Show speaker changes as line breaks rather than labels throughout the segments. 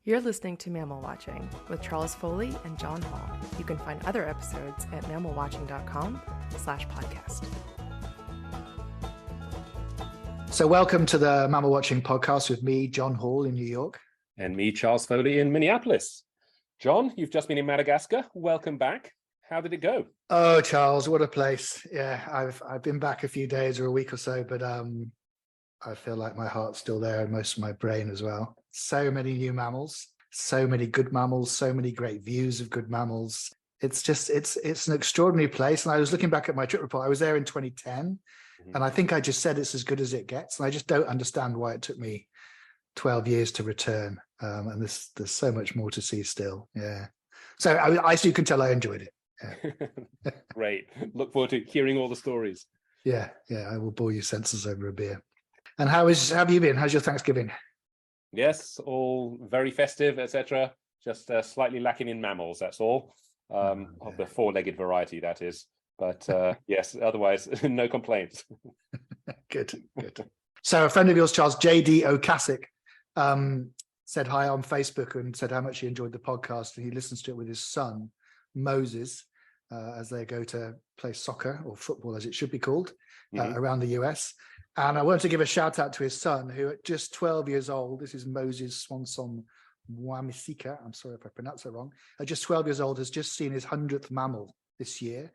You're listening to Mammal Watching with Charles Foley and John Hall. You can find other episodes at mammalwatching.com/podcast.
So welcome to the Mammal Watching podcast with me, John Hall in New York.
And me, Charles Foley in Minneapolis. John, you've just been in Madagascar. Welcome back. How did it go?
Oh, Charles, what a place. Yeah, I've been back a few days or a week or so, but I feel like my heart's still there and most of my brain as well. So many new mammals, so many good mammals, so many great views of good mammals. It's an extraordinary place. And I was looking back at my trip report. I was there in 2010, and I think I just said it's as good as it gets. And I just don't understand why it took me 12 years to return. And there's so much more to see still. Yeah. So as you can tell, I enjoyed it. Yeah.
Great. Look forward to hearing all the stories.
Yeah. I will bore you senseless over a beer. And how have you been? How's your Thanksgiving?
Yes, all very festive, etc. Just slightly lacking in mammals, that's all. Of the four-legged variety, that is. But yes, otherwise, no complaints.
Good. So a friend of yours, Charles, JD Okasic, said hi on Facebook and said how much he enjoyed the podcast, and he listens to it with his son, Moses, as they go to play soccer or football, as it should be called, around the US. And I wanted to give a shout out to his son, who at just 12 years old, this is Moses Swanson Wamisika, I'm sorry if I pronounce it wrong, at just 12 years old, has just seen his 100th mammal this year.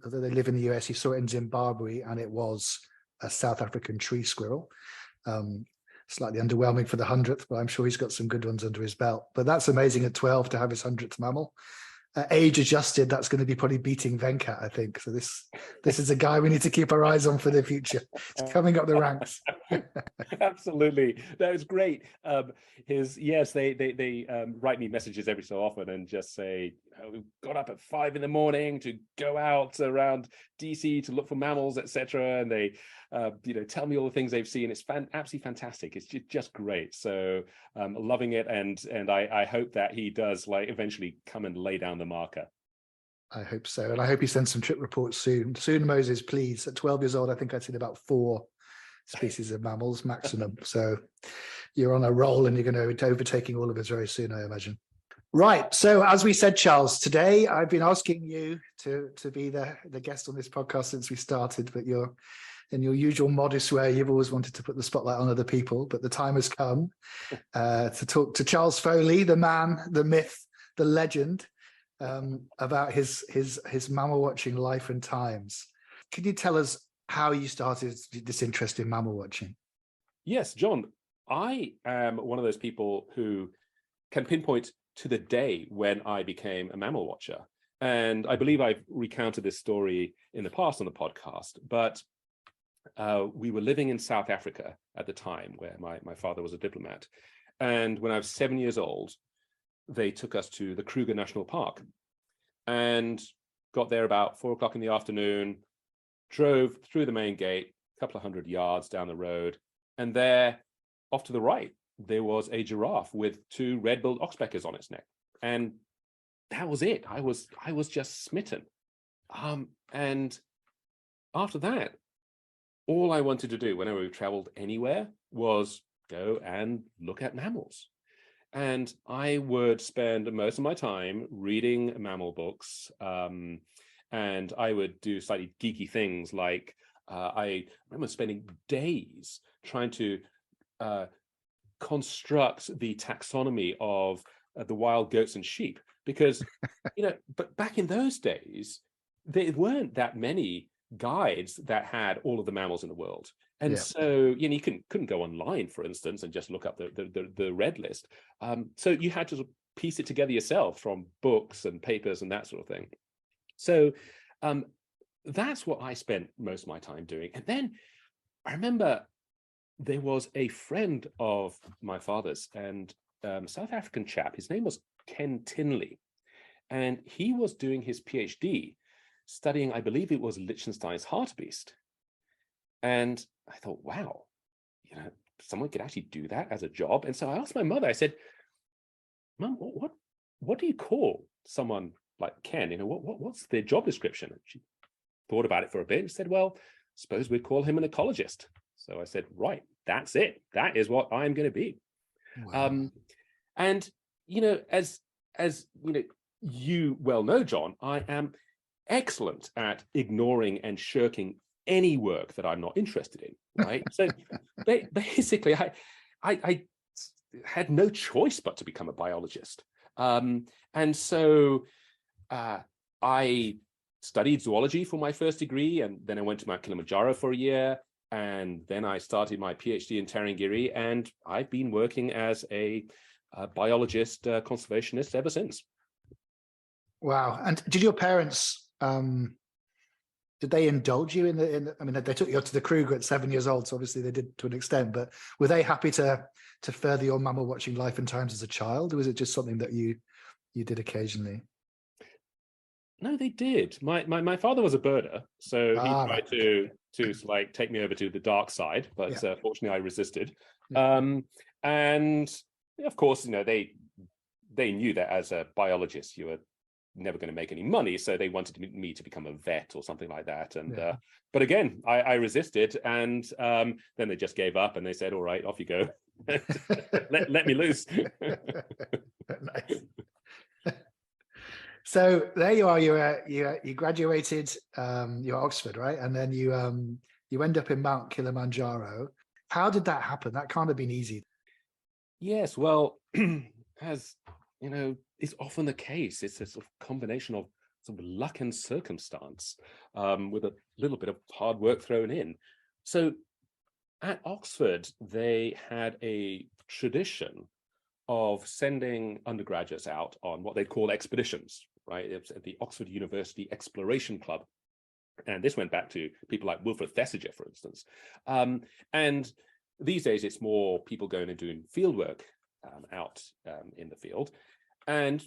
Although they live in the US, he saw it in Zimbabwe, and it was a South African tree squirrel. Slightly underwhelming for the 100th, but I'm sure he's got some good ones under his belt. But that's amazing at 12 to have his 100th mammal. Age adjusted, that's going to be probably beating Venkat, I think. So this is a guy we need to keep our eyes on for the future. It's coming up the ranks.
Absolutely, that was great. They write me messages every so often and just say, we got up at 5 a.m. to go out around DC to look for mammals, etc. And they tell me all the things they've seen. It's absolutely fantastic. It's just great. So loving it, and I hope that he does eventually come and lay down the marker.
I hope so, and I hope he sends some trip reports soon. Soon, Moses, please. At 12 years old, I think I've seen about 4 species of mammals maximum. So you're on a roll, and you're going to be overtaking all of us very soon, I imagine. Right. So as we said, Charles, today I've been asking you to be the guest on this podcast since we started, but you're in your usual modest way. You've always wanted to put the spotlight on other people, but the time has come to talk to Charles Foley, the man, the myth, the legend, about his mammal watching life and times. Can you tell us how you started this interest in mammal watching?
Yes, John. I am one of those people who can pinpoint to the day when I became a mammal watcher. And I believe I've recounted this story in the past on the podcast, but we were living in South Africa at the time, where my father was a diplomat. And when I was 7 years old, they took us to the Kruger National Park and got there about 4:00 in the afternoon, drove through the main gate, a couple of 100 yards down the road, and there, off to the right, there was a giraffe with 2 red-billed oxpeckers on its neck. And that was it. I was just smitten. And after that, all I wanted to do whenever we traveled anywhere was go and look at mammals. And I would spend most of my time reading mammal books, and I would do slightly geeky things like I remember spending days trying to construct the taxonomy of the wild goats and sheep, because but back in those days there weren't that many guides that had all of the mammals in the world, and so you couldn't go online, for instance, and just look up the red list. So you had to sort of piece it together yourself from books and papers and that sort of thing. So that's what I spent most of my time doing. And then I remember there was a friend of my father's, and South African chap. His name was Ken Tinley, and he was doing his PhD studying, I believe it was Liechtenstein's hartebeest. And I thought, wow, someone could actually do that as a job. And so I asked my mother, I said, Mum, what do you call someone like Ken? What's their job description? And she thought about it for a bit and said, well, suppose we'd call him an ecologist. So I said, right, that's it. That is what I'm going to be. Wow. And, as you well know, John, I am excellent at ignoring and shirking any work that I'm not interested in, right? So basically, I had no choice but to become a biologist. And so I studied zoology for my first degree, and then I went to Mount Kilimanjaro for a year, and then I started my PhD in Tarangire, and I've been working as a biologist, conservationist ever since.
Wow. And did your parents, did they indulge you I mean, they took you up to the Kruger at 7 years old, so obviously they did to an extent, but were they happy to further your mammal watching life and times as a child, or was it just something that you did occasionally?
No, they did. My father was a birder, so he tried to like take me over to the dark side, but fortunately I resisted. And of course, they knew that as a biologist you were never going to make any money, so they wanted me to become a vet or something like that. And but again, I resisted, and then they just gave up and they said, "All right, off you go, let me loose."
Nice. So there you are. You graduated. You're Oxford, right? And then you end up in Mount Kilimanjaro. How did that happen? That can't have been easy.
Yes, well, as is often the case, it's a sort of combination of sort of luck and circumstance, with a little bit of hard work thrown in. So at Oxford, they had a tradition of sending undergraduates out on what they call expeditions, right? It was at the Oxford University Exploration Club. And this went back to people like Wilfred Thesiger, for instance. And these days, it's more people going and doing field work out in the field. And,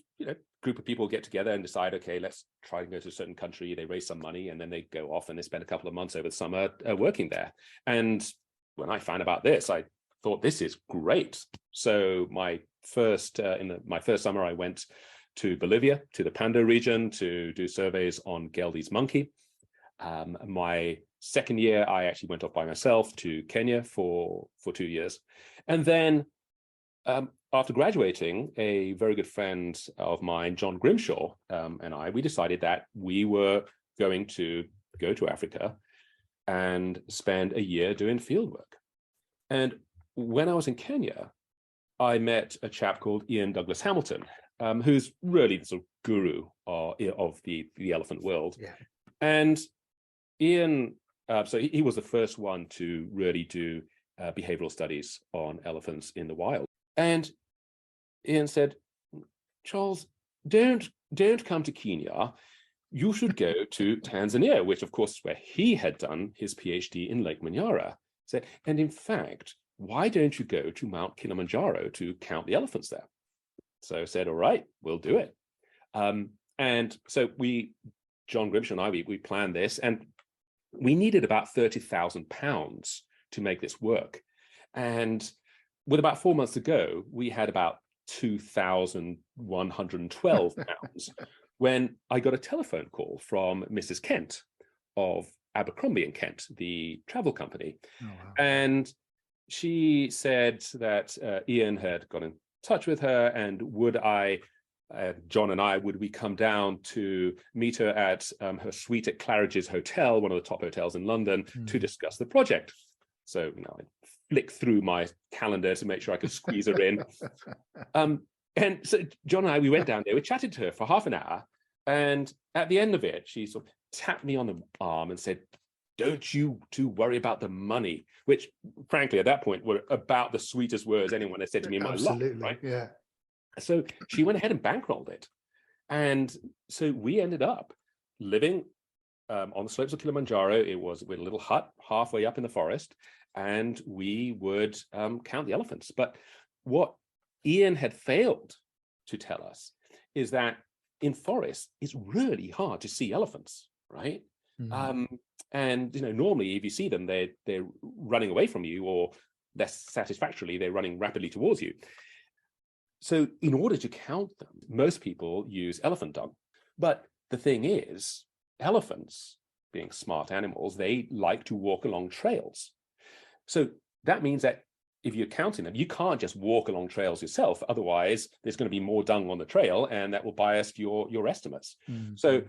group of people get together and decide, okay, let's try to go to a certain country. They raise some money, and then they go off and they spend a couple of months over the summer working there. And when I found about this, I thought, this is great. So my first summer, I went to Bolivia, to the Pando region, to do surveys on Geldy's monkey. My second year, I actually went off by myself to Kenya for 2 years. And then after graduating, a very good friend of mine, John Grimshaw, and we decided that we were going to go to Africa and spend a year doing field work. And when I was in Kenya, I met a chap called Ian Douglas Hamilton, who's really the sort of guru of the elephant world.
Yeah.
And Ian, so he was the first one to really do behavioral studies on elephants in the wild. And Ian said, "Charles, don't come to Kenya. You should go to Tanzania," which of course is where he had done his PhD in Lake Manyara. Said, and in fact, why don't you go to Mount Kilimanjaro to count the elephants there? So I said, all right, we'll do it. And so John Grimshaw and I, we planned this, and we needed about £30,000 to make this work. And with about 4 months to go, we had about £2,112 when I got a telephone call from Mrs. Kent of Abercrombie and Kent, the travel company.
Oh, wow.
And she said that Ian had got in touch with her, and would John and I, would we come down to meet her at her suite at Claridge's Hotel, one of the top hotels in London, to discuss the project. So, I flicked through my calendar to make sure I could squeeze her in. And so John and I, we went down there, we chatted to her for half an hour. And at the end of it, she sort of tapped me on the arm and said, "Don't you worry about the money," which frankly, at that point, were about the sweetest words anyone has said to me in my life. Right?
Yeah.
So she went ahead and bankrolled it. And so we ended up living on the slopes of Kilimanjaro. It was with a little hut halfway up in the forest, and we would count the elephants. But what Ian had failed to tell us is that in forests, it's really hard to see elephants, right? And normally if you see them, they're running away from you, or less satisfactorily, they're running rapidly towards you. So in order to count them, most people use elephant dung. But the thing is, elephants, being smart animals, they like to walk along trails. So that means that if you're counting them, you can't just walk along trails yourself. Otherwise, there's going to be more dung on the trail, and that will bias your estimates. So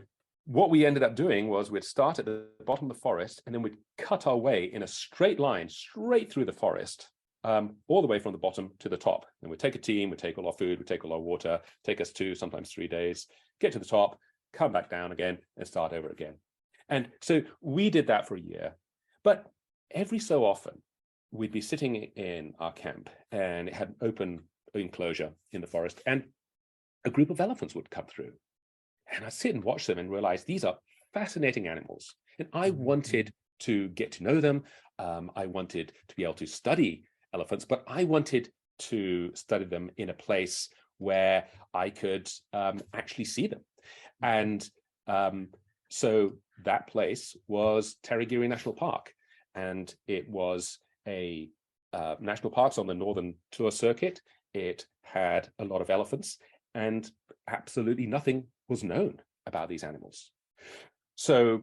what we ended up doing was we'd start at the bottom of the forest, and then we'd cut our way in a straight line, straight through the forest, all the way from the bottom to the top. And we'd take a team, we'd take all our food, we'd take all our water, take us 2, sometimes 3 days, get to the top, come back down again, and start over again. And so we did that for a year. But every so often, we'd be sitting in our camp, and it had an open enclosure in the forest, and a group of elephants would come through. And I'd sit and watch them and realize these are fascinating animals. And I wanted to get to know them. I wanted to be able to study elephants, but I wanted to study them in a place where I could actually see them. And so that place was Tarangire National Park. And it was a national parks on the Northern Tour circuit. It had a lot of elephants, and absolutely nothing was known about these animals. So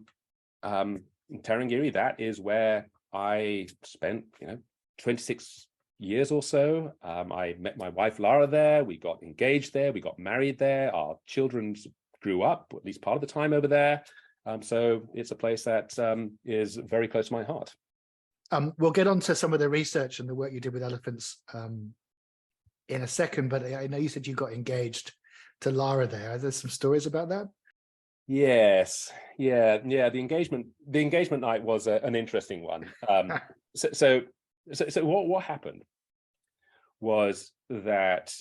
in Tarangire, that is where I spent 26 years or so. I met my wife Lara there. We got engaged there. We got married there. Our children grew up, at least part of the time, over there. So it's a place that is very close to my heart.
We'll get on to some of the research and the work you did with elephants in a second, but I know you said you got engaged to Lara there. Are there some stories about that?
Yes, yeah. The engagement night was an interesting one. So what happened was that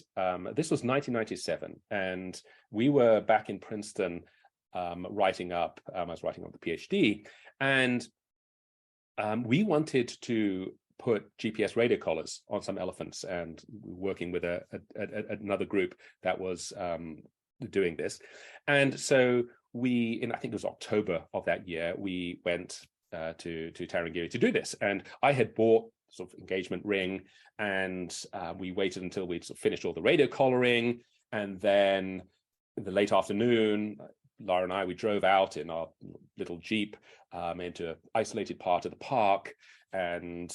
this was 1997, and we were back in Princeton writing up. I was writing up the PhD, and we wanted to put GPS radio collars on some elephants, and working with another group that was doing this. And so I think it was October of that year, we went to Tarangire to do this. And I had bought sort of engagement ring, and we waited until we'd sort of finished all the radio collaring. And then in the late afternoon, Lara and I, we drove out in our little Jeep into an isolated part of the park. And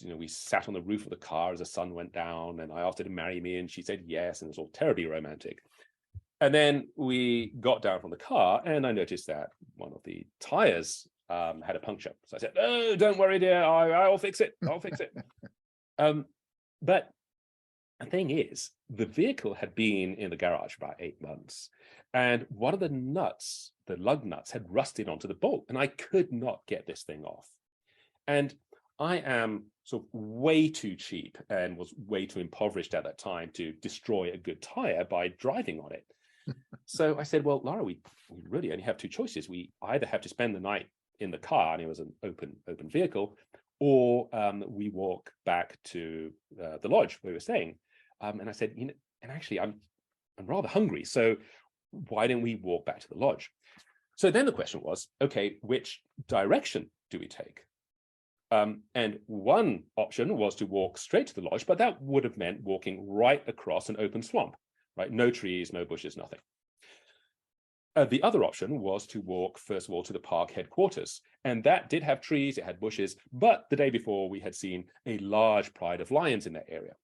we sat on the roof of the car as the sun went down, and I asked her to marry me, and she said yes, and it was all terribly romantic. And then we got down from the car, and I noticed that one of the tires had a puncture. So I said, "Oh, don't worry, dear, I'll fix it. I'll fix it." But the thing is, the vehicle had been in the garage for about 8 months, and one of the nuts, the lug nuts, had rusted onto the bolt, and I could not get this thing off. And I am sort of way too cheap and was way too impoverished at that time to destroy a good tire by driving on it. So I said, well, Lara, we really only have 2 choices. We either have to spend the night in the car, and it was an open vehicle, or we walk back to the lodge where we were staying. And I said, and actually I'm rather hungry, so why don't we walk back to the lodge? So then the question was, okay, which direction do we take? And one option was to walk straight to the lodge, but that would have meant walking right across an open swamp, right? No trees, no bushes, nothing. The other option was to walk, first of all, to the park headquarters. And that did have trees, it had bushes, but the day before we had seen a large pride of lions in that area.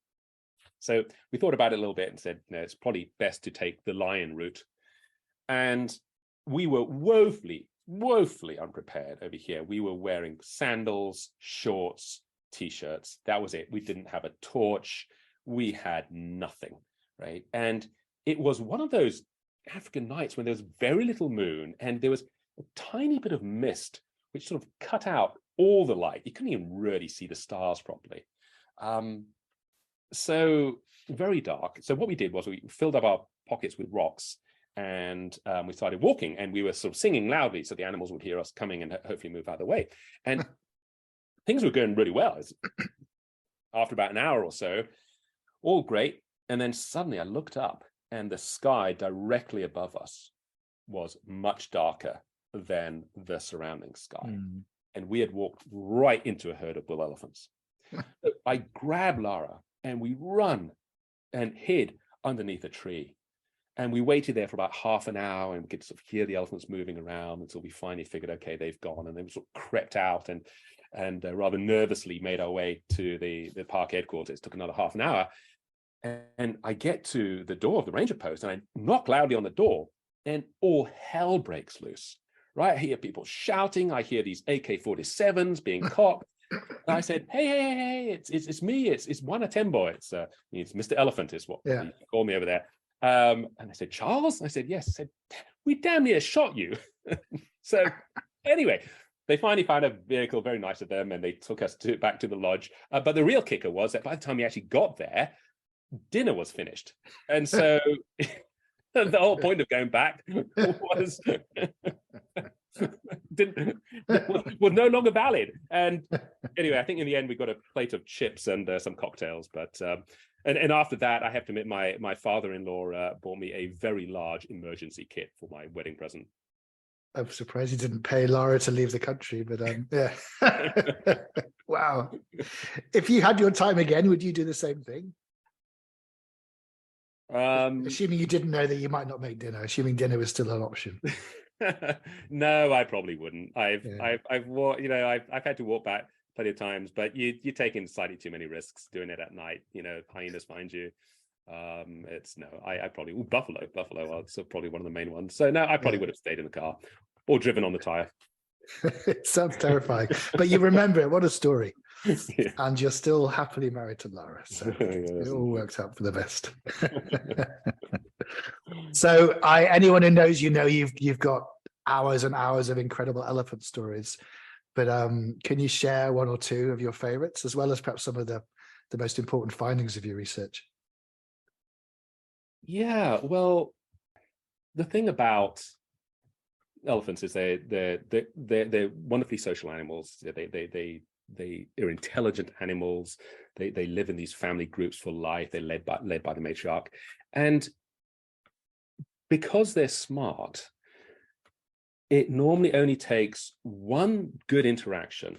So we thought about it a little bit and said, it's probably best to take the lion route. And we were woefully unprepared over here. We were wearing sandals, shorts, t-shirts. That was it. We didn't have a torch. We had nothing, right? And it was one of those African nights when there was very little moon, and there was a tiny bit of mist which sort of cut out all the light. You couldn't even really see the stars properly. So very dark. So what we did was we filled up our pockets with rocks, and we started walking, and we were sort of singing loudly so the animals would hear us coming and hopefully move out of the way. And things were going really well. After about an hour or so, all great. And then suddenly I looked up, and the sky directly above us was much darker than the surrounding sky. And we had walked right into a herd of bull elephants. So I grabbed Lara, and we run and hid underneath a tree. And we waited there for about half an hour, and we could sort of hear the elephants moving around until we finally figured, okay, they've gone. And they sort of crept out. And and rather nervously made our way to the park headquarters. It took another half an hour. And I get to the door of the ranger post and I knock loudly on the door and all hell breaks loose, right? I hear people shouting. I hear these AK-47s being cocked. And I said, hey, it's me. It's one Atembo. It's Mr. Elephant is what he called me over there. And I said, Charles? I said, yes. I said, we damn near shot you. So anyway, they finally found a vehicle, very nice of them, and they took us back to the lodge. But the real kicker was that by the time we actually got there, dinner was finished. And so the whole point of going back was was no longer valid. And anyway, I think in the end we got a plate of chips and some cocktails. But and after that, I have to admit, my father-in-law bought me a very large emergency kit for my wedding present.
I'm surprised he didn't pay Lara to leave the country, but yeah. Wow. If you had your time again, would you do the same thing? Assuming you didn't know that you might not make dinner, assuming dinner was still an option.
No, I probably wouldn't. I've walked, I've had to walk back plenty of times, but you're taking slightly too many risks doing it at night. Hyenas find you. I probably Buffalo are probably one of the main ones. So no, I probably would have stayed in the car or driven on the tire.
It sounds terrifying, but you remember it. What a story.
Yeah.
And you're still happily married to Lara, so it all works out for the best. So anyone who knows you've got hours and hours of incredible elephant stories, but can you share one or two of your favorites, as well as perhaps some of the most important findings of your research?
Yeah, well, the thing about elephants is they're wonderfully social animals. They're intelligent animals. They live in these family groups for life. They're led by the matriarch, and because they're smart, it normally only takes one good interaction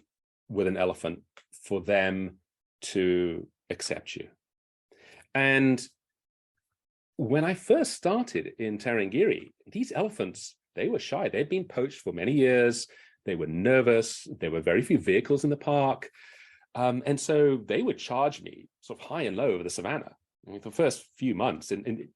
with an elephant for them to accept you. And when I first started in Tarangire, these elephants, they were shy. They'd been poached for many years. They were nervous. There were very few vehicles in the park. And so they would charge me sort of high and low over the savannah. I mean, for the first few months, and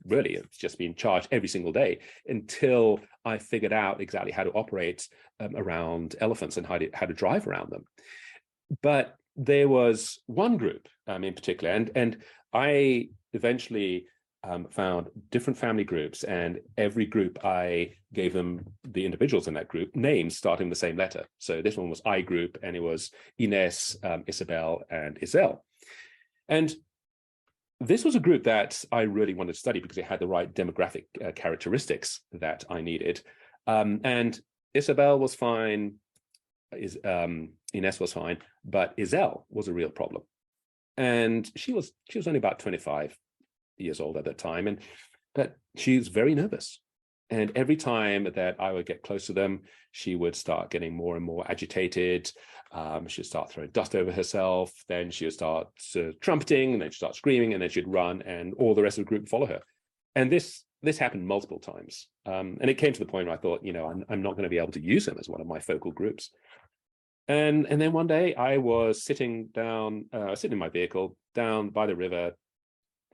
really it's just been charged every single day until I figured out exactly how to operate around elephants and how to drive around them. But there was one group in particular, and I eventually found different family groups, and every group I gave them, the individuals in that group, names starting with the same letter. So this one was I group, and it was Ines, Isabel, and Isel. And this was a group that I really wanted to study because it had the right demographic characteristics that I needed. And Isabel was fine, Ines was fine, but Isel was a real problem. And she was only about 25 years old at that time, but she was very nervous. And every time that I would get close to them, she would start getting more and more agitated. She'd start throwing dust over herself. Then she would start trumpeting, and then she'd start screaming, and then she'd run, and all the rest of the group would follow her. And this happened multiple times. And it came to the point where I thought, I'm not going to be able to use them as one of my focal groups. And then one day I was sitting in my vehicle down by the river,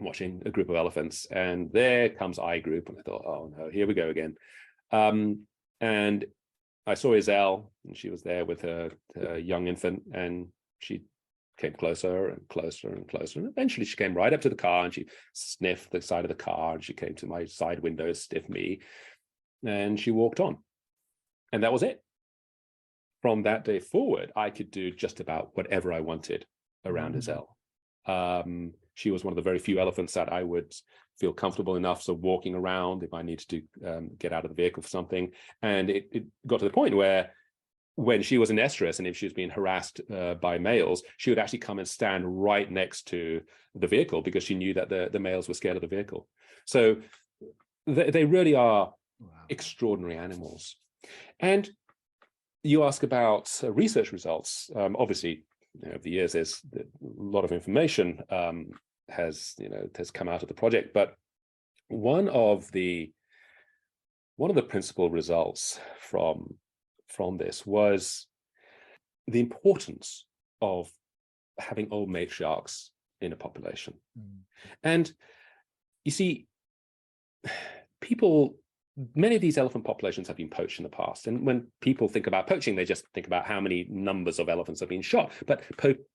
watching a group of elephants, and there comes I group, and I thought, oh no, here we go again. And I saw Isel, and she was there with her young infant, and she came closer and closer and closer, and eventually she came right up to the car, and she sniffed the side of the car, and she came to my side window, sniffed me, and she walked on. And that was it. From that day forward, I could do just about whatever I wanted around Isel. She was one of the very few elephants that I would feel comfortable enough so walking around if I needed to get out of the vehicle for something. And it got to the point where when she was in estrus and if she was being harassed by males, she would actually come and stand right next to the vehicle because she knew that the males were scared of the vehicle. So they really are extraordinary animals. And you ask about research results. Obviously, over the years, there's a lot of information has come out of the project, but one of the principal results from this was the importance of having old matriarchs in a population. And you see, many of these elephant populations have been poached in the past. And when people think about poaching, they just think about how many numbers of elephants have been shot. But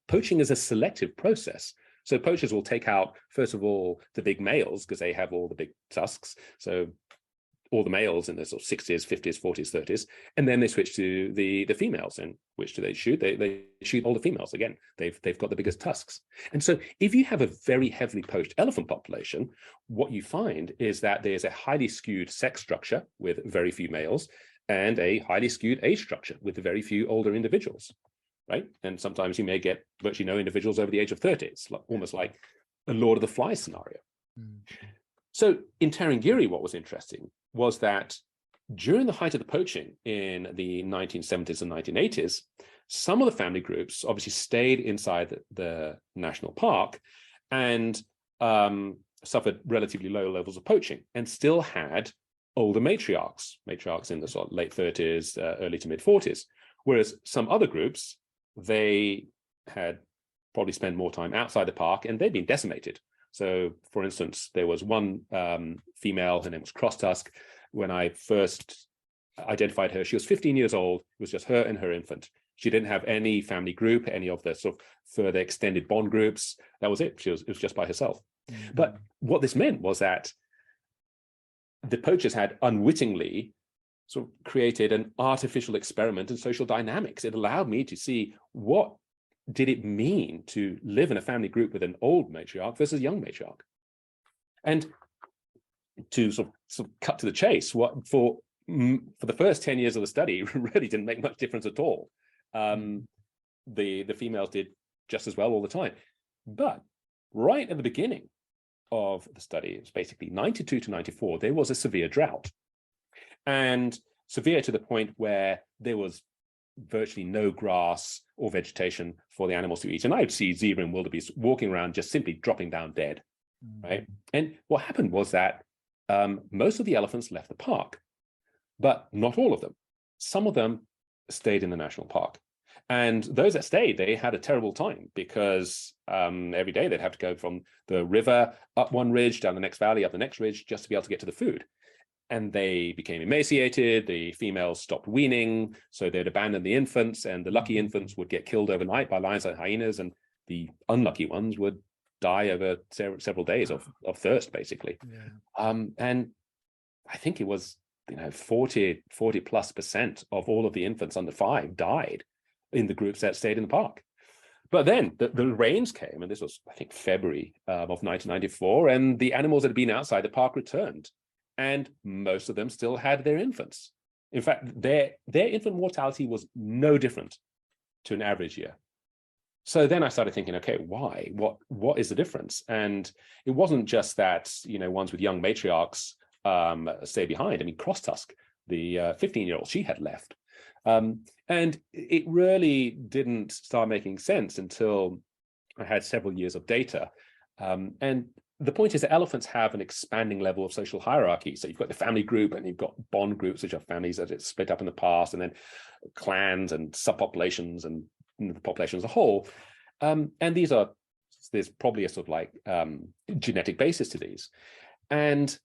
poaching is a selective process. So poachers will take out, first of all, the big males, because they have all the big tusks. So all the males in the sort of 60s, 50s, 40s, 30s, and then they switch to the females. And which do they shoot? They shoot all the females. Again, they've got the biggest tusks. And so if you have a very heavily poached elephant population, what you find is that there's a highly skewed sex structure with very few males and a highly skewed age structure with very few older individuals, right? And sometimes you may get virtually no individuals over the age of 30. It's almost like a Lord of the Flies scenario. So in Tarangire, what was interesting was that during the height of the poaching in the 1970s and 1980s, some of the family groups obviously stayed inside the national park and suffered relatively low levels of poaching and still had older matriarchs in the sort of late 30s, early to mid 40s. Whereas some other groups, they had probably spent more time outside the park and they'd been decimated. So, for instance, there was one female, her name was Crosstusk. When I first identified her, she was 15 years old. It was just her and her infant. She didn't have any family group, any of the sort of further extended bond groups. That was it. It was just by herself. But what this meant was that the poachers had unwittingly sort of created an artificial experiment in social dynamics. It allowed me to see what did it mean to live in a family group with an old matriarch versus a young matriarch. And to sort of cut to the chase, what for the first 10 years of the study really didn't make much difference at all. The females did just as well all the time. But right at the beginning of the study, it was basically 92 to 94, there was a severe drought. And severe to the point where there was virtually no grass or vegetation for the animals to eat. And I would see zebra and wildebeest walking around just simply dropping down dead, right? And what happened was that most of the elephants left the park, but not all of them. Some of them stayed in the national park. And those that stayed, they had a terrible time because every day they'd have to go from the river up one ridge, down the next valley, up the next ridge, just to be able to get to the food. And they became emaciated, the females stopped weaning, so they'd abandon the infants, and the lucky infants would get killed overnight by lions and hyenas, and the unlucky ones would die over several days of thirst, basically. And I think it was 40+% of all of the infants under 5 died in the groups that stayed in the park. But then the rains came, and this was, I think, February of 1994, and the animals that had been outside the park returned. And most of them still had their infants. In fact, their infant mortality was no different to an average year. So then I started thinking, okay, why? What is the difference? And it wasn't just that, ones with young matriarchs stay behind. I mean, Crosstusk, the 15-year-old, she had left. And it really didn't start making sense until I had several years of data. And the point is that elephants have an expanding level of social hierarchy. So you've got the family group, and you've got bond groups, which are families that are split up in the past, and then clans and subpopulations and the population as a whole. And there's probably a sort of like genetic basis to these. And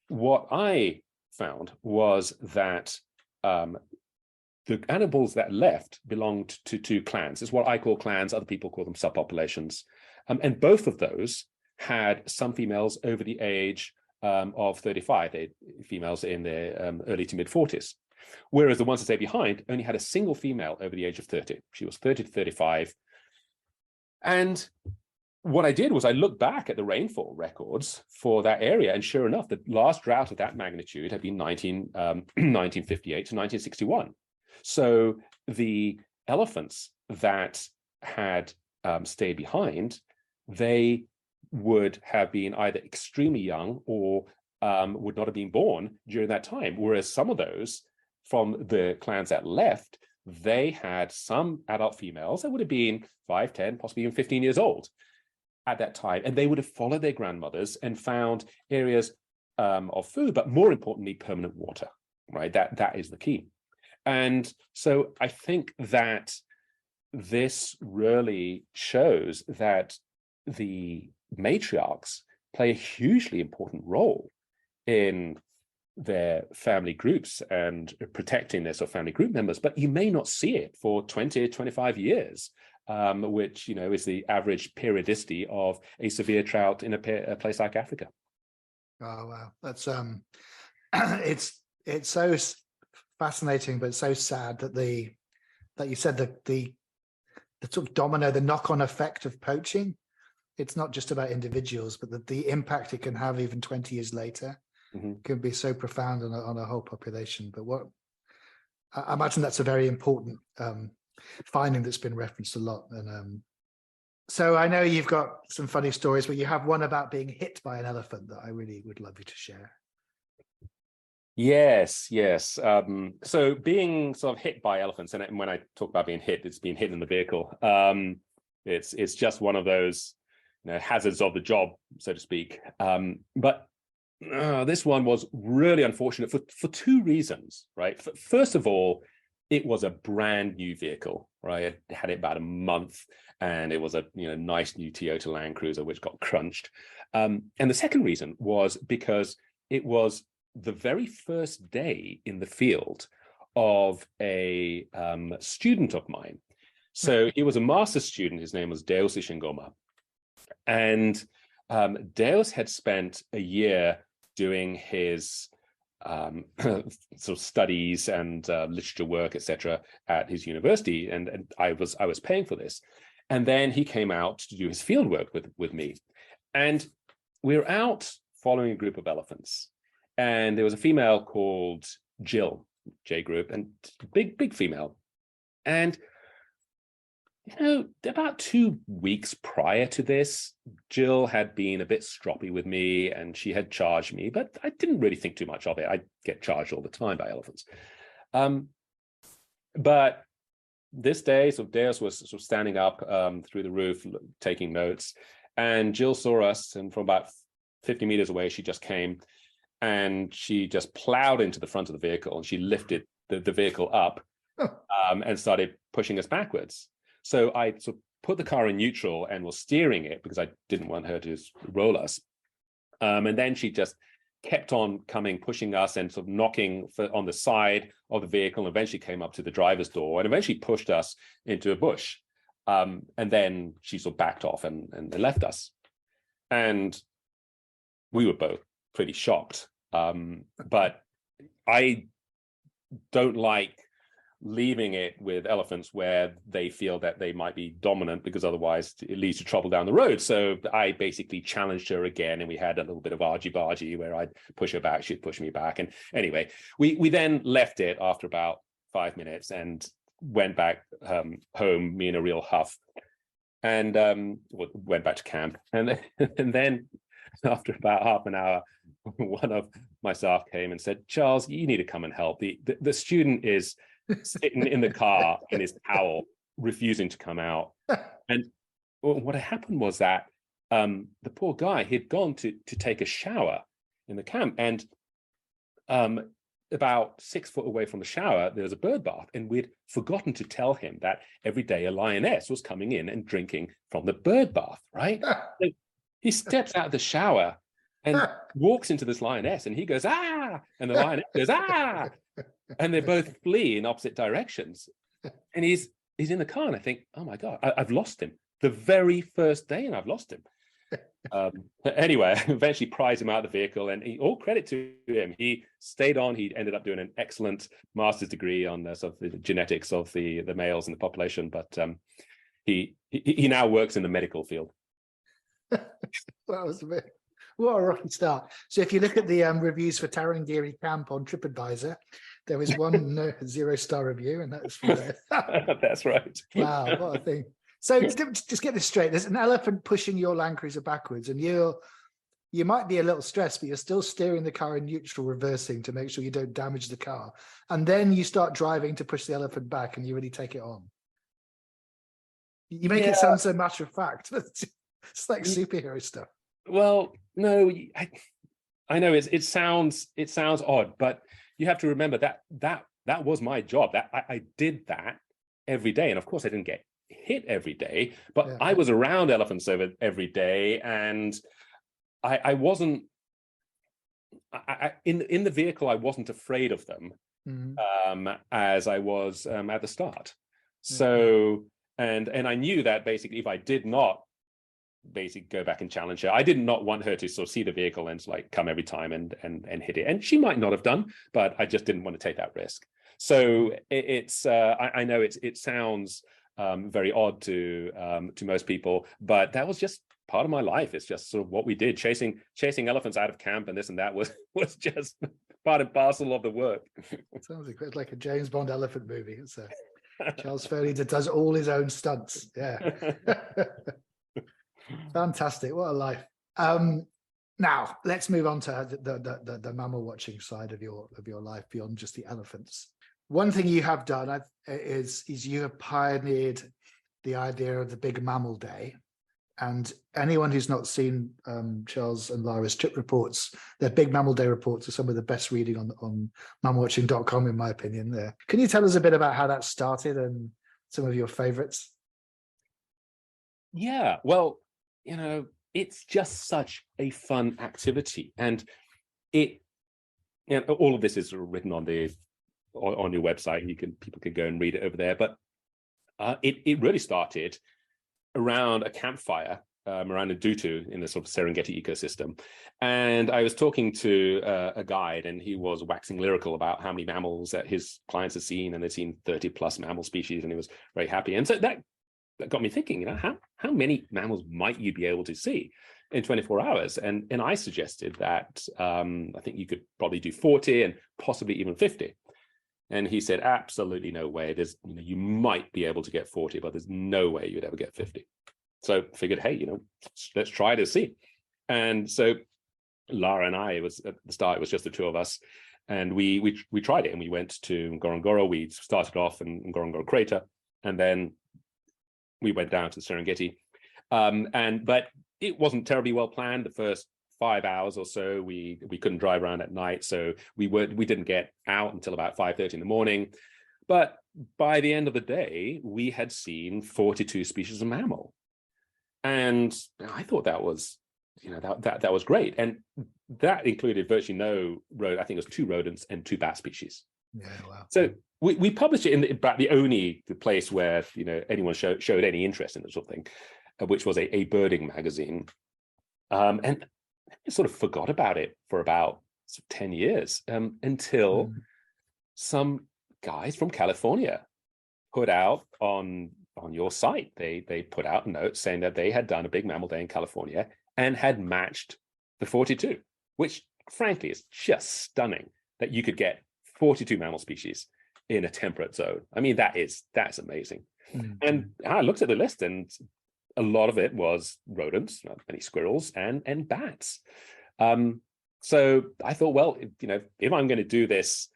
what I found was that the animals that left belonged to 2 clans. It's what I call clans, other people call them subpopulations. And both of those had some females over the age of 35, females in their early to mid 40s. Whereas the ones that stayed behind only had a single female over the age of 30. She was 30 to 35. And what I did was I looked back at the rainfall records for that area, and sure enough, the last drought of that magnitude had been 1958 to 1961. So the elephants that had stayed behind, they would have been either extremely young or would not have been born during that time. Whereas some of those from the clans that left, they had some adult females that would have been 5, 10, possibly even 15 years old at that time. And they would have followed their grandmothers and found areas of food, but more importantly, permanent water, right? That is the key. And so I think that this really shows that the matriarchs play a hugely important role in their family groups and protecting their sort of family group members, but you may not see it for 20, 25 years, which, is the average periodicity of a severe drought in a place like Africa.
Oh, wow. That's, it's so fascinating, but so sad that you said the sort of domino, the knock-on effect of poaching. It's not just about individuals, but the impact it can have even 20 years later can be so profound on a whole population. But I imagine that's a very important finding that's been referenced a lot. And so I know you've got some funny stories, but you have one about being hit by an elephant that I really would love you to share.
Yes. So being sort of hit by elephants, and when I talk about being hit, it's being hit in the vehicle. It's just one of those hazards of the job, so to speak. But this one was really unfortunate for two reasons, right? First of all, it was a brand new vehicle, right? I had it about a month, and it was a nice new Toyota Land Cruiser which got crunched. And the second reason was because it was the very first day in the field of a student of mine. So he was a master's student. His name was Deus Ishingoma. And Deus had spent a year doing his sort of studies and literature work, etc., at his university, and I was paying for this. And then he came out to do his field work with me. And we were out following a group of elephants. And there was a female called Jill, J Group, and big female. And, about 2 weeks prior to this, Jill had been a bit stroppy with me, and she had charged me, but I didn't really think too much of it. I get charged all the time by elephants. But this day, so Deus was sort of standing up through the roof, taking notes, and Jill saw us, and from about 50 meters away, she just came, and she just plowed into the front of the vehicle, and she lifted the vehicle up and started pushing us backwards. So I sort of put the car in neutral and was steering it because I didn't want her to roll us. And then she just kept on coming, pushing us and sort of knocking on the side of the vehicle, and eventually came up to the driver's door and eventually pushed us into a bush. And then she sort of backed off and left us. And we were both pretty shocked. But I don't like leaving it with elephants where they feel that they might be dominant, because otherwise it leads to trouble down the road. So I basically challenged her again, and we had a little bit of argy-bargy where I'd push her back, she'd push me back. And anyway, we then left it after about 5 minutes and went back home, me in a real huff, and went back to camp. And then after about half an hour, one of my staff came and said, "Charles, you need to come and help. The student is sitting in the car in his towel, refusing to come out." And what had happened was that the poor guy, he'd gone to take a shower in the camp, and about 6 foot away from the shower, there was a bird bath, and we'd forgotten to tell him that every day a lioness was coming in and drinking from the bird bath, right? So he steps out of the shower and walks into this lioness, and he goes, "Ah!" And the lioness goes, "Ah!" And they both flee in opposite directions. And he's in the car, and I think, oh my God, I've lost him. The very first day, and I've lost him. Anyway, I eventually prized him out of the vehicle, and all credit to him. He stayed on. He ended up doing an excellent master's degree on sort of the genetics of the males in the population. But he now works in the medical field.
That was a bit. What a rocky start. So if you look at the reviews for Tarangire Camp on TripAdvisor, there was one 0-star review, and that's from there.
That's right.
Wow, what a thing. So just get this straight. There's an elephant pushing your Land Cruiser backwards, and you might be a little stressed, but you're still steering the car in neutral, reversing to make sure you don't damage the car. And then you start driving to push the elephant back, and you really take it on. You make it sound so matter of fact. It's like superhero stuff.
Well, no, I know it sounds odd, but you have to remember that was my job. That I did that every day, and of course I didn't get hit every day, but
Yeah.
I was around elephants every day, and I wasn't. In the vehicle, I wasn't afraid of them as I was at the start. So and I knew that basically if I did not basically go back and challenge her, I did not want her to sort of see the vehicle and like come every time and hit it. And she might not have done, but I just didn't want to take that risk. So I know it sounds very odd to most people, but that was just part of my life. It's just sort of what we did. Chasing elephants out of camp and this and that was just part and parcel of the work.
Sounds like a James Bond elephant movie. It's Charles Foley that does all his own stunts. Yeah. Fantastic. What a life. Now let's move on to the mammal watching side of your life beyond just the elephants. One thing you have done is you have pioneered the idea of the Big Mammal Day. And anyone who's not seen Charles and Lara's trip reports, their Big Mammal Day reports are some of the best reading on mammalwatching.com, in my opinion. There. Can you tell us a bit about how that started and some of your favorites?
Yeah, well, it's just such a fun activity. And all of this is written on your website. People can go and read it over there. But it really started around a campfire around a Dutu in the sort of Serengeti ecosystem. And I was talking to a guide, and he was waxing lyrical about how many mammals that his clients had seen, and they'd seen 30 plus mammal species, and he was very happy. And so that got me thinking, how many mammals might you be able to see in 24 hours? And I suggested that I think you could probably do 40 and possibly even 50. And he said, absolutely no way. There's, you might be able to get 40, but there's no way you'd ever get 50. So I figured, hey, let's try to see. And so Lara and I, at the start, it was just the two of us. And we tried it, and we went to Ngorongoro. We started off in Ngorongoro Crater, and then we went down to the Serengeti. But it wasn't terribly well planned. The first 5 hours or so, we couldn't drive around at night, so we didn't get out until about 5:30 in the morning. But by the end of the day, we had seen 42 species of mammal, and I thought that was that was great. And that included virtually no I think it was 2 rodents and 2 bat species.
Yeah, wow.
So we published it in the only place where anyone showed any interest in this sort of thing, which was a birding magazine, and I sort of forgot about it for about 10 years until some guys from California put out on your site. They put out a note saying that they had done a Big Mammal Day in California and had matched the 42, which frankly is just stunning that you could get 42 mammal species in a temperate zone. I mean, that's amazing. And I looked at the list, and a lot of it was rodents, many squirrels, and bats. So I thought, well, if I'm going to do this,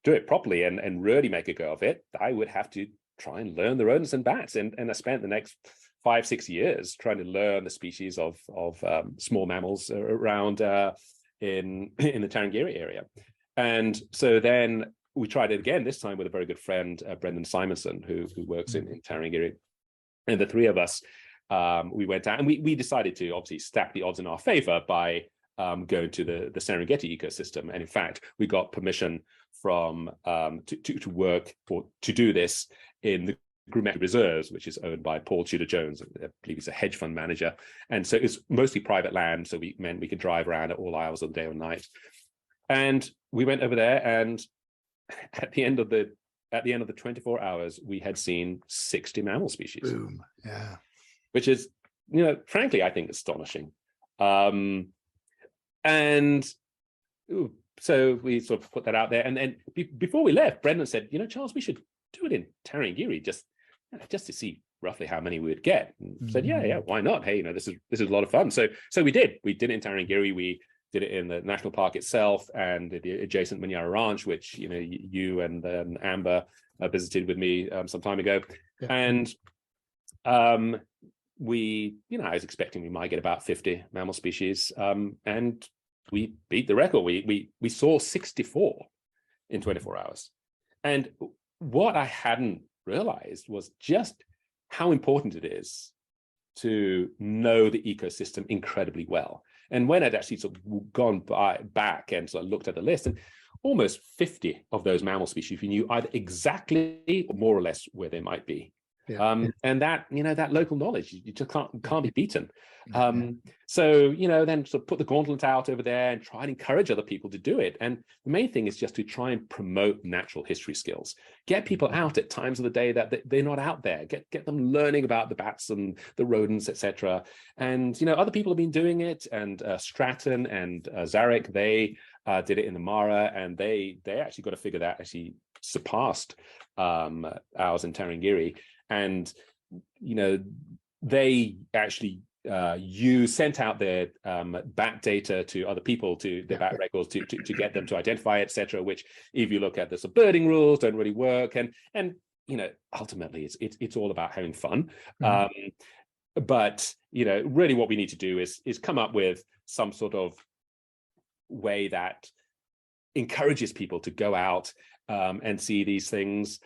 do it properly and really make a go of it, I would have to try and learn the rodents and bats. And I spent the next 5-6 years trying to learn the species of small mammals around in the Tarangire area. And so then we tried it again, this time with a very good friend, Brendan Simonson, who works in Tarangire. And the three of us, we went out, and we decided to obviously stack the odds in our favor by going to the Serengeti ecosystem. And in fact, we got permission from to work or to do this in the Grumeti Reserves, which is owned by Paul Tudor Jones. I believe he's a hedge fund manager. And so it's mostly private land. So we could drive around at all hours of the day or night. And we went over there, and at the end of the 24 hours, we had seen 60 mammal species.
Boom. Yeah.
Which is, frankly, I think astonishing. And so we sort of put that out there. And then before we left, Brendan said, Charles, we should do it in Tarangire just to see roughly how many we would get. And said, yeah, why not? Hey, this is a lot of fun. So we did it in Tarangire. We did it in the national park itself and the adjacent Manyara Ranch, which you and Amber visited with me some time ago. Yeah. And I was expecting we might get about 50 mammal species, and we beat the record. We saw 64 in 24 hours. And what I hadn't realized was just how important it is to know the ecosystem incredibly well. And when I'd actually sort of gone back and sort of looked at the list, and almost 50 of those mammal species we knew either exactly or more or less where they might be. And that, that local knowledge, you just can't be beaten. So, then sort of put the gauntlet out over there and try and encourage other people to do it. And the main thing is just to try and promote natural history skills. Get people out at times of the day that they're not out there. Get them learning about the bats and the rodents, etc. And, other people have been doing it. And Stratton and Zarek, they did it in the Mara, and they actually got a figure that actually surpassed ours in Tarangire. And, they actually sent out their bat data to other people, to their bat records, to get them to identify, etc. Which, if you look at the birding rules, don't really work. And ultimately, it's all about having fun. But really, what we need to do is come up with some sort of way that encourages people to go out and see these things.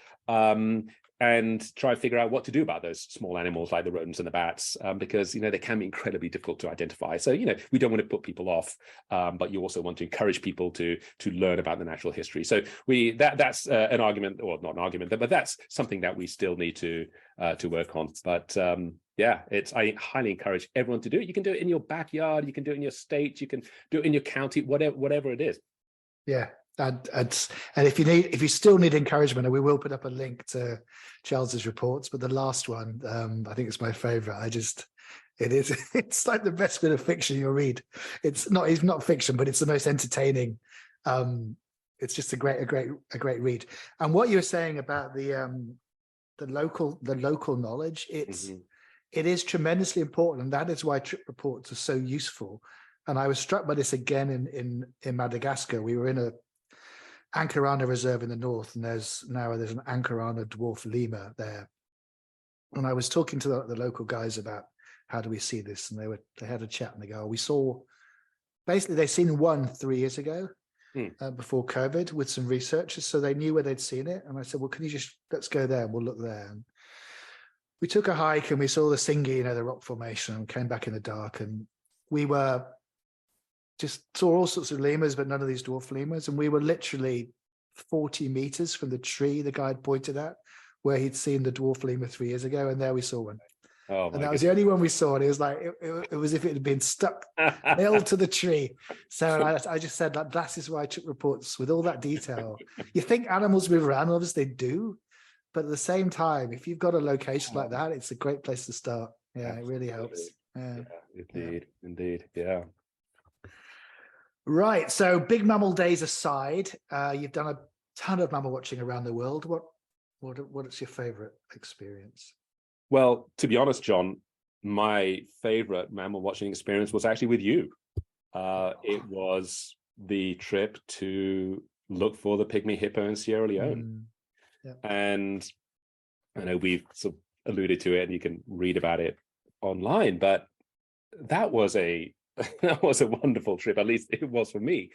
And try to figure out what to do about those small animals like the rodents and the bats, because they can be incredibly difficult to identify. So we don't want to put people off, but you also want to encourage people to learn about the natural history. So that's an argument, or not an argument, but that's something that we still need to work on. But I highly encourage everyone to do it. You can do it in your backyard, you can do it in your state, you can do it in your county, whatever it is.
Yeah. And if you still need encouragement, and we will put up a link to Charles's reports, but the last one, I think it's my favorite. It's like the best bit of fiction you'll read. It's not fiction, but it's the most entertaining. It's just a great read. And what you were saying about the local knowledge, it is tremendously important, and that is why trip reports are so useful. And I was struck by this again in Madagascar. We were in a Ankarana Reserve in the north, and there's an Ankarana dwarf lemur there. And I was talking to the local guys about how do we see this, and they had a chat, and they go, we saw, basically they'd seen one 3 years ago before COVID with some researchers, so they knew where they'd seen it. And I said, well, let's go there and we'll look there. And we took a hike and we saw the Singi, the rock formation, and came back in the dark, and we were just saw all sorts of lemurs, but none of these dwarf lemurs. And we were literally 40 meters from the tree the guy had pointed at where he'd seen the dwarf lemur 3 years ago. And there we saw one. And that was the only one we saw. And it was like, it was as if it had been stuck nailed to the tree. So I just said that is why I took reports with all that detail. You think animals move around, obviously they do. But at the same time, if you've got a location like that, it's a great place to start. Yeah, Absolutely. It really helps.
Indeed. Yeah.
Right. So big mammal days aside, you've done a ton of mammal watching around the world. What's your favorite experience?
Well, to be honest, John, my favorite mammal watching experience was actually with you. It was the trip to look for the pygmy hippo in Sierra Leone. And I know we've sort of alluded to it, and you can read about it online, but that was a wonderful trip. At least it was for me.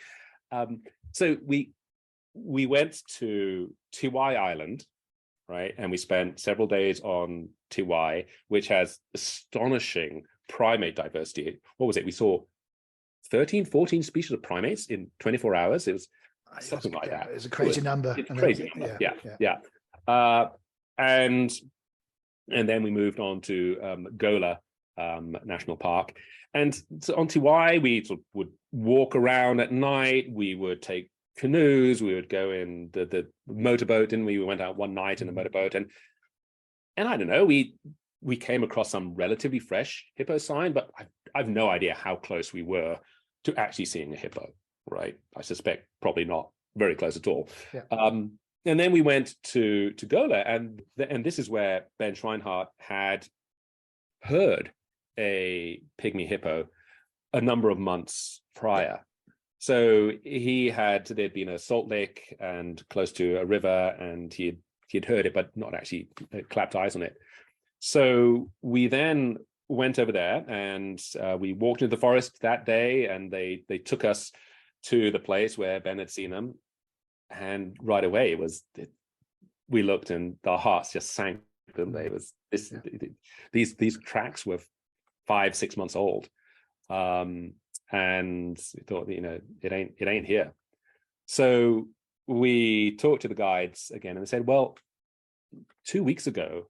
So we went to Tiwai Island, right? And we spent several days on Tiwai, which has astonishing primate diversity. What was it? We saw 13, 14 species of primates in 24 hours. It was something like that.
It's a crazy number.
It's crazy number. Yeah. And then we moved on to Gola National Park. And so on Tiwai, we sort of would walk around at night. We would take canoes. We would go in the motorboat, didn't we? We went out one night in a motorboat, and I don't know. We came across some relatively fresh hippo sign, but I've no idea how close we were to actually seeing a hippo. Right? I suspect probably not very close at all.
Yeah.
And then we went to Gola, and this is where Ben Schweinhardt had heard a pygmy hippo a number of months prior. So there'd been a salt lick and close to a river, and he had heard it, but not actually clapped eyes on it. So we then went over there, and we walked into the forest that day, and they took us to the place where Ben had seen them. And right away we looked, and our hearts just sank didn't they? It was this. These tracks were 5-6 months old, and we thought, it ain't here. So we talked to the guides again, and they said, well, 2 weeks ago,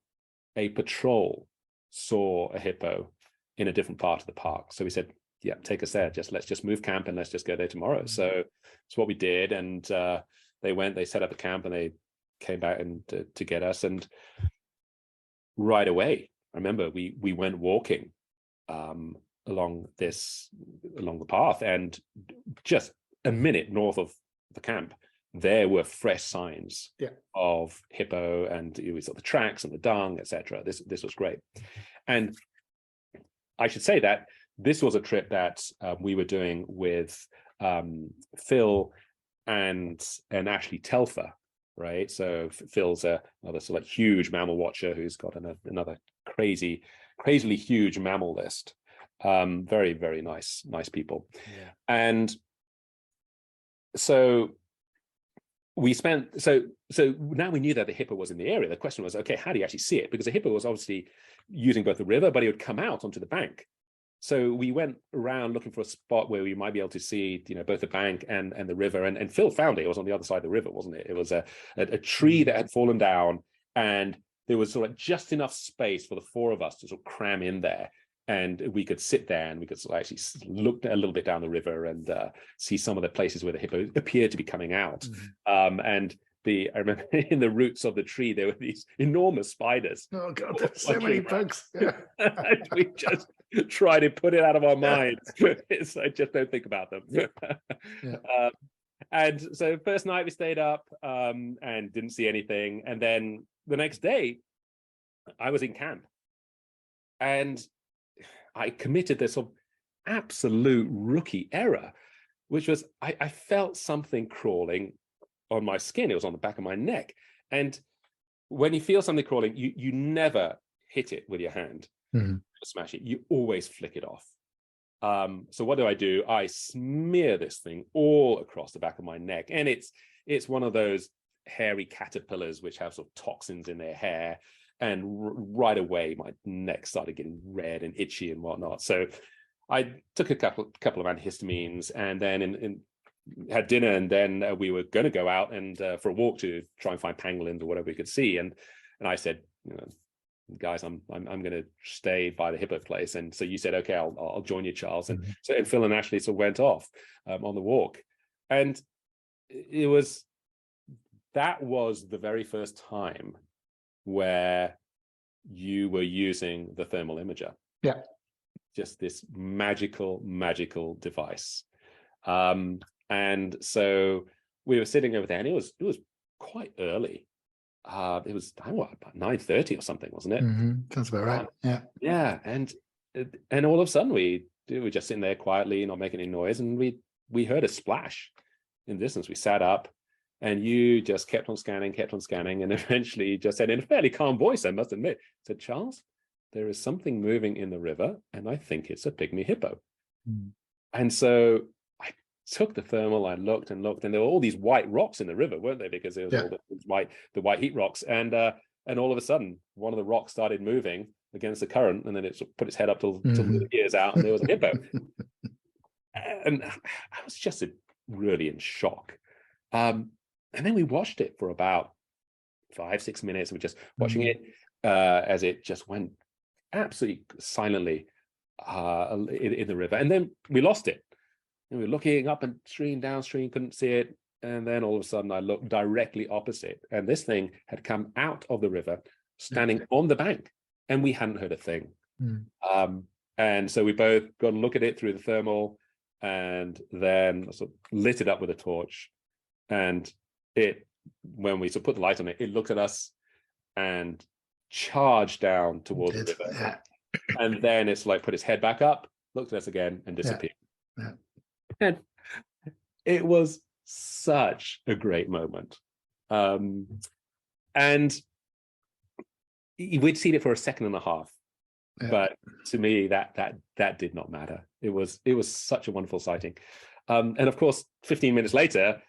a patrol saw a hippo in a different part of the park. So we said, yeah, take us there. Let's just move camp and let's just go there tomorrow. So it's what we did. And they set up a camp, and they came back and to get us. And right away, I remember we went walking along the path, and just a minute north of the camp, there were fresh signs of hippo, and we saw the tracks and the dung, etc. This was great. And I should say that this was a trip that we were doing with Phil and Ashley Telfer, right? So Phil's another sort of huge mammal watcher who's got another crazily huge mammal list. Very, very nice people. Yeah. And so we spent, so now we knew that the hippo was in the area. The question was, okay, how do you actually see it? Because the hippo was obviously using both the river, but he would come out onto the bank. So we went around looking for a spot where we might be able to see, both the bank and the river. And Phil found it. It was on the other side of the river, wasn't it? It was a tree that had fallen down, and there was sort of just enough space for the four of us to sort of cram in there. And we could sit there, and we could sort of actually look a little bit down the river and see some of the places where the hippo appeared to be coming out. And I remember in the roots of the tree, there were these enormous spiders.
Oh God, there's so many bugs. Yeah.
And we just try to put it out of our minds. I just don't think about them. And so first night we stayed up and didn't see anything. And then the next day I was in camp, and I committed this sort of absolute rookie error, which was I felt something crawling on my skin. It was on the back of my neck. And when you feel something crawling, you never hit it with your hand, smash it. You always flick it off. So what do? I smear this thing all across the back of my neck. And it's one of those hairy caterpillars which have sort of toxins in their hair. And right away, my neck started getting red and itchy and whatnot. So I took a couple of antihistamines, and then had dinner, and then we were going to go out and for a walk to try and find pangolins or whatever we could see. And I said, guys, I'm going to stay by the hippo place. And so you said, okay, I'll join you, Charles. And so Phil and Ashley sort of went off on the walk, and that was the very first time where you were using the thermal imager. Yeah. Just this magical device. And so we were sitting over there, and it was quite early. It was about 9:30 or something, wasn't it?
Sounds about right.
Yeah. And all of a sudden we were just sitting there quietly, not making any noise, and we heard a splash in the distance. We sat up, and you just kept on scanning, and eventually just said in a fairly calm voice, I must admit, said, Charles, there is something moving in the river, and I think it's a pygmy hippo. And so I took the thermal, I looked, and there were all these white rocks in the river, weren't they? Because there was all the white heat rocks. And all of a sudden, one of the rocks started moving against the current, and then it sort of put its head up till the ears out, and there was a hippo. And I was just really in shock. And then we watched it for about 5-6 minutes. We're just watching it as it just went absolutely silently in the river. And then we lost it. And we were looking up and stream, downstream, couldn't see it. And then all of a sudden I looked directly opposite. And this thing had come out of the river, standing on the bank. And we hadn't heard a thing. And so we both got a look at it through the thermal, and then sort of lit it up with a torch. And when we sort of put the light on it, it looked at us and charged down towards the river. And then it's like put its head back up, looked at us again, and disappeared. And it was such a great moment. And we'd seen it for a second and a half. But to me, that did not matter. It was such a wonderful sighting. And of course, 15 minutes later,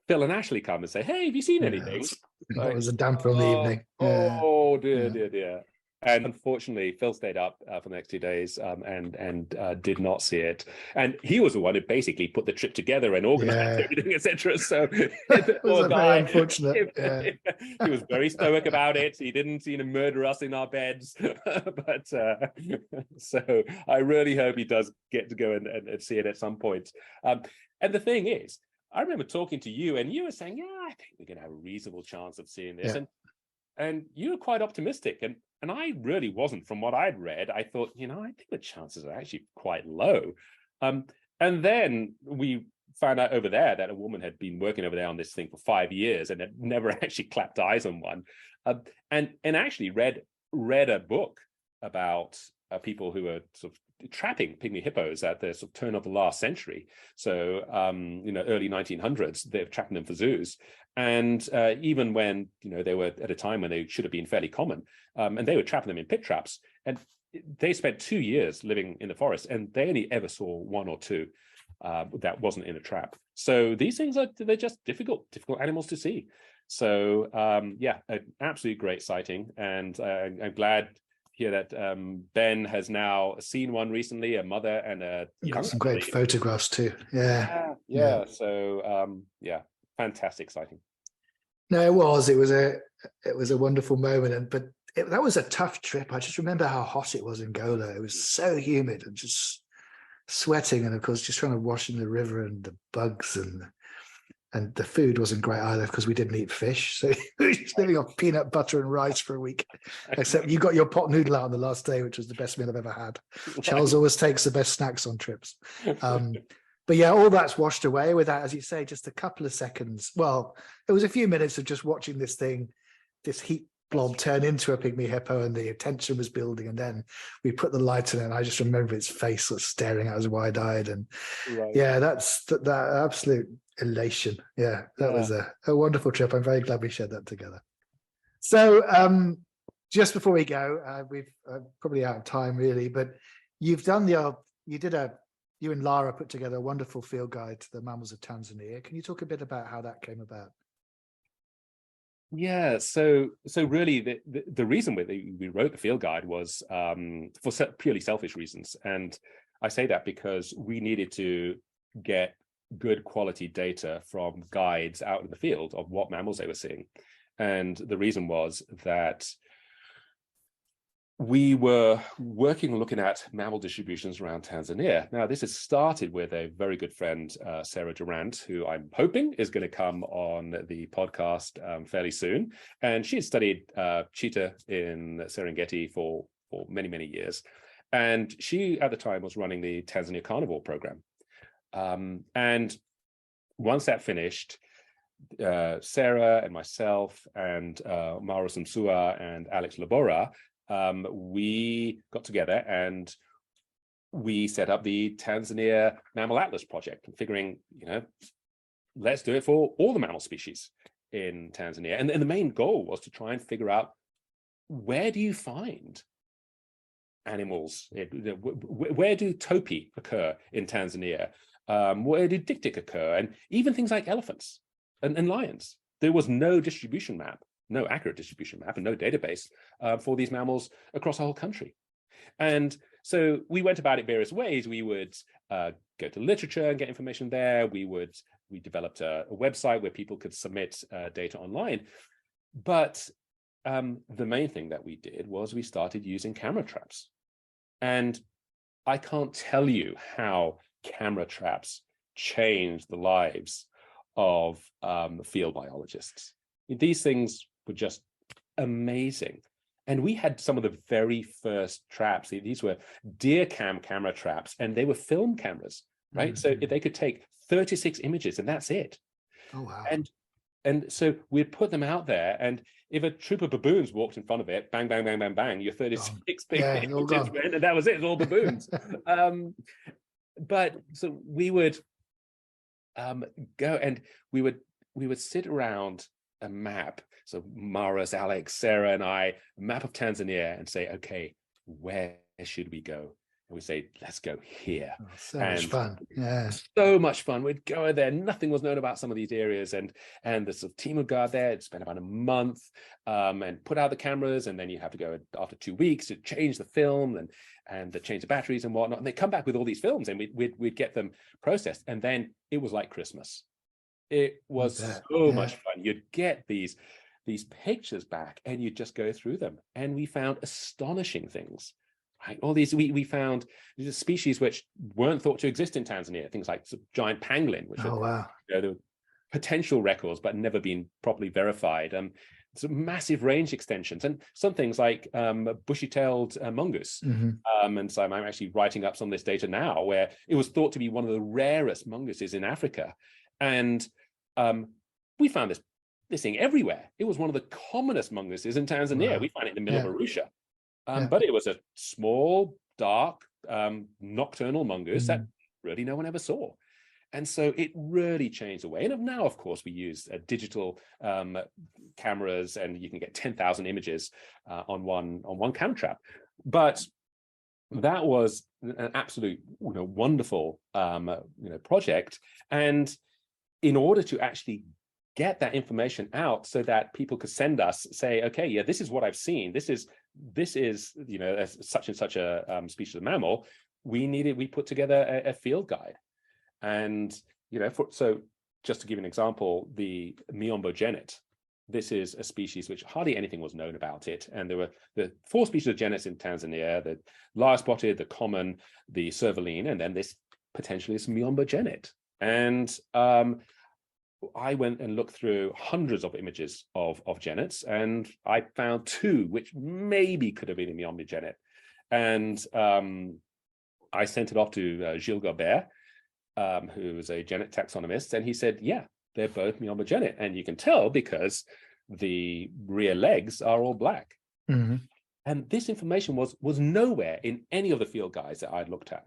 Phil and Ashley come and say, "Hey, have you seen anything?"
That was a damper on the evening.
Oh dear, dear, dear. And unfortunately, Phil stayed up for the next 2 days and did not see it. And he was the one who basically put the trip together and organized everything, etc. So
it was very unfortunate.
He was very stoic about it. He didn't, murder us in our beds. But so I really hope he does get to go and see it at some point. And the thing is, I remember talking to you, and you were saying, "Yeah, I think we're going to have a reasonable chance of seeing this." And you were quite optimistic, and I really wasn't. From what I'd read, I thought, I think the chances are actually quite low. And then we found out over there that a woman had been working over there on this thing for 5 years and had never actually clapped eyes on one, and actually read a book about people who were sort of trapping pygmy hippos at the sort of turn of the last century. So, early 1900s, they're trapping them for zoos. And even when, they were at a time when they should have been fairly common, and they were trapping them in pit traps. And they spent 2 years living in the forest, and they only ever saw one or two that wasn't in a trap. So these things they're just difficult animals to see. So, an absolutely great sighting. And I'm glad here that Ben has now seen one recently, a mother and a
got some great photographs too. Yeah.
So fantastic sighting.
No, it was a wonderful moment, but that was a tough trip. I just remember how hot it was in Gola. It was so humid and just sweating, and of course just trying to wash in the river, and the bugs, and the food wasn't great either because we didn't eat fish. So we were living off peanut butter and rice for a week. Except you got your pot noodle out on the last day, which was the best meal I've ever had. Charles always takes the best snacks on trips. But yeah, all that's washed away with that, as you say, just a couple of seconds. Well, it was a few minutes of just watching this heat blob turn into a pygmy hippo, and the tension was building. And then we put the light in it, and I just remember its face sort of staring at us wide-eyed. And that's that absolute elation. That was a wonderful trip. I'm very glad we shared that together. So just before we go, we've probably out of time really, but you've done you and Lara put together a wonderful field guide to the mammals of Tanzania. Can you talk a bit about how that came about?
Yeah, so really the reason we wrote the field guide was for purely selfish reasons. And I say that because we needed to get good quality data from guides out in the field of what mammals they were seeing. And the reason was that we were looking at mammal distributions around Tanzania. Now, this has started with a very good friend, Sarah Durant, who I'm hoping is going to come on the podcast fairly soon. And she had studied cheetah in Serengeti for many, many years. And she, at the time, was running the Tanzania Carnivore program. And once that finished, Sarah and myself and Mara Samsua and Alex Labora, we got together and we set up the Tanzania Mammal Atlas project, figuring, let's do it for all the mammal species in Tanzania. And the main goal was to try and figure out, where do you find animals? Where do topi occur in Tanzania? Where do dik-dik occur? And even things like elephants and lions. There was no distribution map, no accurate distribution map, and no database for these mammals across the whole country. And so we went about it various ways. We would go to literature and get information there. We developed a website where people could submit data online. But the main thing that we did was we started using camera traps. And I can't tell you how camera traps changed the lives of field biologists. These things were just amazing. And we had some of the very first traps. These were deer camera traps, and they were film cameras, right? Mm-hmm. So they could take 36 images, and that's it.
Oh, wow.
And so we'd put them out there, and if a troop of baboons walked in front of it, bang, bang, bang, bang, bang, your 36 images went, and that was it. It was all baboons. But so we would go and we would sit around a map. So Maris, Alex, Sarah, and I, a map of Tanzania, and say, okay, where should we go? and we say, let's go here.
Oh, so much fun. Yeah.
So much fun. We'd go there. Nothing was known about some of these areas. And the sort of team would go out there. It'd spend about a month and put out the cameras. And then you have to go after 2 weeks to change the film and to change the batteries and whatnot. And they come back with all these films and we'd get them processed. And then it was like Christmas. It was so much fun. You'd get these pictures back and you'd just go through them. And we found astonishing things. Right, all these we found these species which weren't thought to exist in Tanzania. Things like giant pangolin, which are there were potential records but never been properly verified. Massive range extensions, and some things like bushy-tailed mongoose. And so I'm actually writing up some of this data now, where it was thought to be one of the rarest mongooses in Africa, and we found this thing everywhere. It was one of the commonest mongooses in Tanzania. Wow. We find it in the middle of Arusha. But it was a small, dark, nocturnal mongoose that really no one ever saw. And so it really changed the way. And now, of course, we use digital cameras, and you can get 10,000 images on one camera trap. But that was an absolute wonderful project. And in order to actually get that information out so that people could send us, say, okay, yeah, this is what I've seen. This is such and such a species of mammal. We put together a field guide. And, so just to give an example, the Miombo genet, this is a species which hardly anything was known about it. And there were the 4 species of genets in Tanzania: the lyre-spotted, the common, the servaline, and then this potentially this Miombo genet. And I went and looked through hundreds of images of genets, and I found 2 which maybe could have been a Miombo genet. And I sent it off to Gilles Gobert, who is a genet taxonomist, and he said, yeah, they're both Miombo genet. And you can tell because the rear legs are all black. And this information was nowhere in any of the field guides that I'd looked at.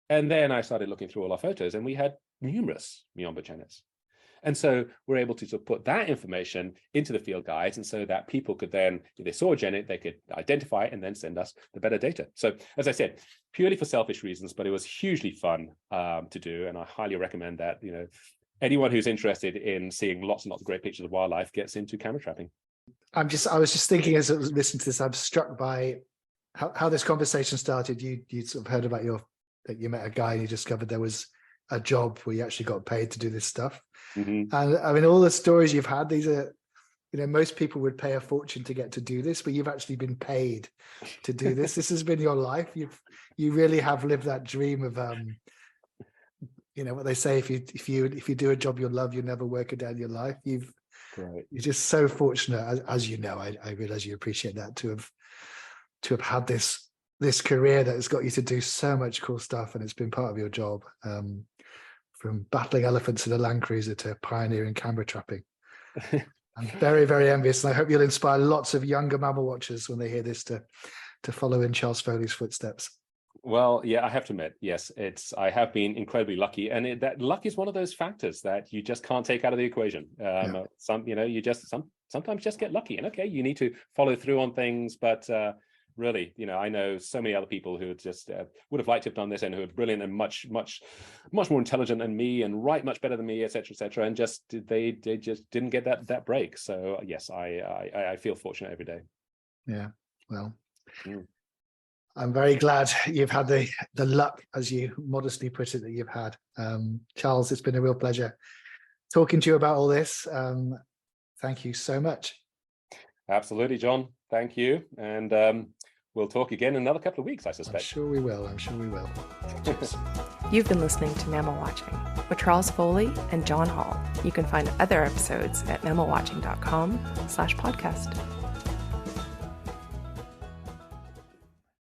And then I started looking through all our photos, and we had numerous Miombo genets. And so we're able to sort of put that information into the field guides, and so that people could then, if they saw a genet, they could identify it and then send us the better data. So as I said, purely for selfish reasons, but it was hugely fun to do. And I highly recommend that, anyone who's interested in seeing lots and lots of great pictures of wildlife gets into camera trapping. I
was just thinking as I was listening to this, I'm struck by how this conversation started. You sort of heard about that you met a guy and you discovered there was a job where you actually got paid to do this stuff. And I mean, all the stories you've had, these are, most people would pay a fortune to get to do this, but you've actually been paid to do this. This has been your life. You really have lived that dream of, what they say, if you do a job you love, you never work a day in your life. You're just so fortunate, as you know, I realize you appreciate that, to have had this career that has got you to do so much cool stuff, and it's been part of your job, from battling elephants in a Land Cruiser to pioneering camera trapping. I'm very, very envious, and I hope you'll inspire lots of younger mammal watchers when they hear this to follow in Charles Foley's footsteps.
Well, yeah, I have to admit, yes, I have been incredibly lucky, and that luck is one of those factors that you just can't take out of the equation. Sometimes just get lucky, and okay, you need to follow through on things, but really, I know so many other people who just would have liked to have done this, and who are brilliant and much more intelligent than me, and write much better than me, etc., and just they just didn't get that break. So yes, I feel fortunate every day.
Yeah, well, I'm very glad you've had the luck, as you modestly put it, that you've had. Charles, it's been a real pleasure talking to you about all this. Thank you so much.
Absolutely, John. Thank you, and we'll talk again in another couple of weeks, I suspect.
I'm sure we will.
You've been listening to Mammal Watching with Charles Foley and John Hall. You can find other episodes at mammalwatching.com/podcast.